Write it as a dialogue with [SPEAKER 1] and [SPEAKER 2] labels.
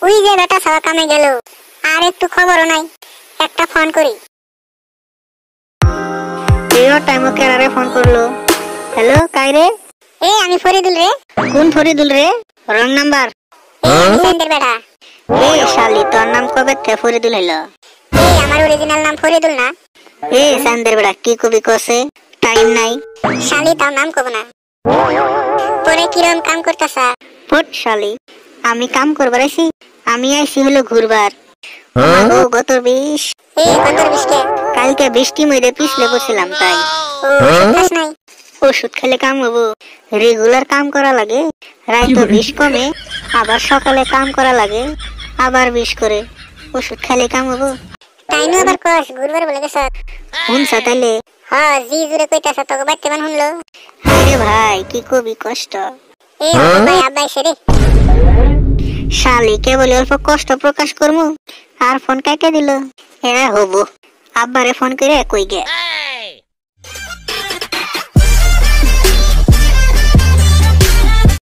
[SPEAKER 1] ওই যে বেটা সব কামে গেল, আর একটু খবরও নাই, একটা ফোন করি।
[SPEAKER 2] এই টাইমে কেরারে ফোন করলো। হ্যালো, কাই রে?
[SPEAKER 1] আমি ফরিদুল রে।
[SPEAKER 2] কোন ফরিদুল রে? Wrong number.
[SPEAKER 1] আমি সেন্দের বেটা।
[SPEAKER 2] শালি, তোর নাম কবে থেকে ফরিদুল হইলো?
[SPEAKER 1] আমার অরিজিনাল নাম ফরিদুল না।
[SPEAKER 2] সেন্দের বেটা, কি কবি কছে? টাইম নাই।
[SPEAKER 1] শালি, তার নাম কব না। পরে কিরম কাম করতেছা?
[SPEAKER 2] ফুট শালি, আমি কাম করবার আইছি? আমি আইছি হলো ঘুরবার। গত 20 কালকে বৃষ্টি মধ্যে পিছলে পড়ছিলাম, তাই। ওষুধ খেলে কাম হবো? রেগুলার কাম করা লাগে, রাইতো 20 কমে, আবার সকালে কাম করা লাগে, আবার 20 করে। ওষুধ খেলে কাম হবো?
[SPEAKER 1] তাই না, আবার কস ঘুরবার বলে গেছ?
[SPEAKER 2] শুনছা তাইলে?
[SPEAKER 1] হ্যাঁ, জি জুরে কইতাছ, তোকে বাইতে মান শুনলো।
[SPEAKER 2] আরে ভাই, কি কবি কষ্ট।
[SPEAKER 1] ভাই আব্বাই সেরে
[SPEAKER 2] শালি, কেবল অল্প কষ্ট প্রকাশ করমু আর ফোন কাকে দিল। হবো আব্বারে ফোন করে কই গে।